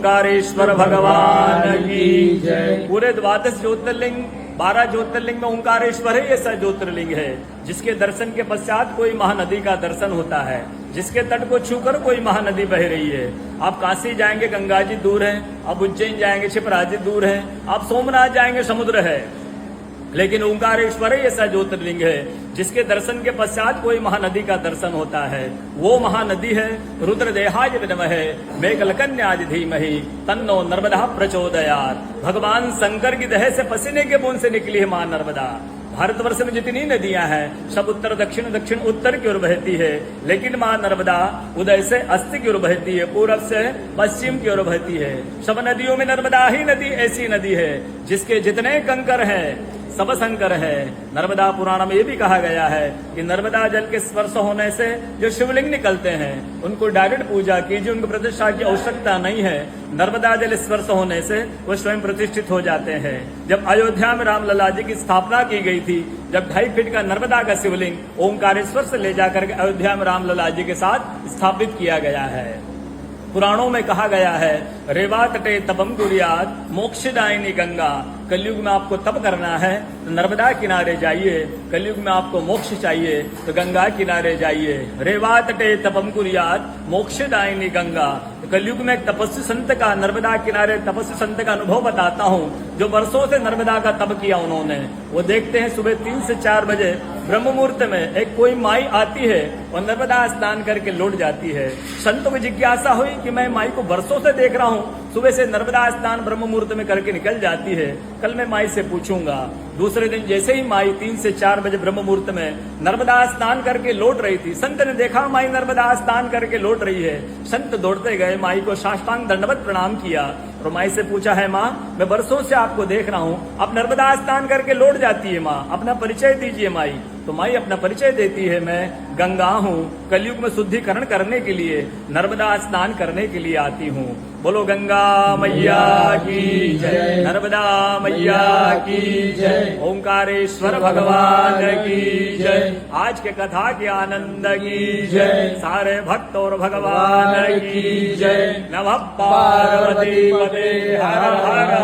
ओंकारेश्वर भगवान की जय। पूरे 12 ज्योतिर्लिंग 12 ज्योतिर्लिंग में ओंकारेश्वर ही ऐसा ज्योतिर्लिंग है जिसके दर्शन के पश्चात कोई महानदी का दर्शन होता है, जिसके तट को छूकर कोई महानदी बह रही है। आप काशी जाएंगे गंगा जी दूर है, आप उज्जैन जाएंगे क्षिप्रा जी दूर है, आप सोमनाथ जाएंगे समुद्र है, लेकिन ओंकारेश्वर ही ऐसा ज्योतिर्लिंग है जिसके दर्शन के पश्चात कोई महानदी का दर्शन होता है। वो महानदी है रुद्रदेहाय विद्महे मेघलकन्याय धीमहि तन्नो नर्मदा प्रचोदयात्। भगवान शंकर की दह से पसीने के बूंद से निकली है मां नर्मदा। भारतवर्ष में जितनी नदियां हैं सब उत्तर दक्षिण दक्षिण उत्तर की ओर बहती है, लेकिन मां नर्मदा उदय से अस्त की ओर बहती है, पूरब से पश्चिम की ओर बहती है। सब नदियों में नर्मदा ही नदी ऐसी नदी है जिसके जितने कंकर हैं सब शंकर है। नर्मदा पुराण में ये भी कहा गया है कि नर्मदा जल के स्पर्श होने से जो शिवलिंग निकलते हैं उनको डायरेक्ट पूजा कीजिए, उनको प्रतिष्ठा की आवश्यकता नहीं है। नर्मदा जल स्पर्श होने से वो स्वयं प्रतिष्ठित हो जाते हैं। जब अयोध्या में रामलला जी की स्थापना की गई थी, जब 2.5 फीट का नर्मदा का शिवलिंग ओंकारेश्वर से ले जाकर के अयोध्या में रामलला जी के साथ स्थापित किया गया है। पुराणों में कहा गया है रेवा तटे तपम कुर्यात मोक्षदायिनी गंगा। कलयुग में आपको तप करना है तो नर्मदा किनारे जाइए, कलयुग में आपको मोक्ष चाहिए तो गंगा किनारे जाइए। रेवा तटे तपम कुर्यात मोक्षदायिनी गंगा। कलयुग में एक तपस्वी संत का, नर्मदा किनारे तपस्वी संत का अनुभव बताता हूँ जो वर्षों से नर्मदा का तप किया उन्होंने। वो देखते हैं सुबह 3 से 4 बजे ब्रह्म मुहूर्त में एक कोई माई आती है और नर्मदा स्नान करके लौट जाती है। संत को जिज्ञासा हुई कि मैं माई को वर्षों से देख रहा हूँ, सुबह से नर्मदा स्नान ब्रह्म मुहूर्त में करके निकल जाती है, कल मैं माई से पूछूंगा। दूसरे दिन जैसे ही माई 3 से 4 बजे ब्रह्म मुहूर्त में नर्मदा स्नान करके लौट रही थी, संत ने देखा माई नर्मदा स्नान करके लौट रही है। संत दौड़ते गए, माई को साष्टांग दंडवत प्रणाम किया और माई से पूछा है माँ मैं वर्षों से आपको देख रहा हूँ, आप नर्मदा स्नान करके लौट जाती है माँ, अपना परिचय दीजिए माई। तो माई अपना परिचय देती है, मैं गंगा हूँ, कलयुग में शुद्धिकरण करने के लिए नर्मदा स्नान करने के लिए आती हूँ। बोलो गंगा मैया की जय, नर्मदा मैया की जय, ओंकारेश्वर भगवान की जय, आज के कथा के आनंद की जय, सारे भक्त और भगवान की जय। नमः पार्वती पते हर हर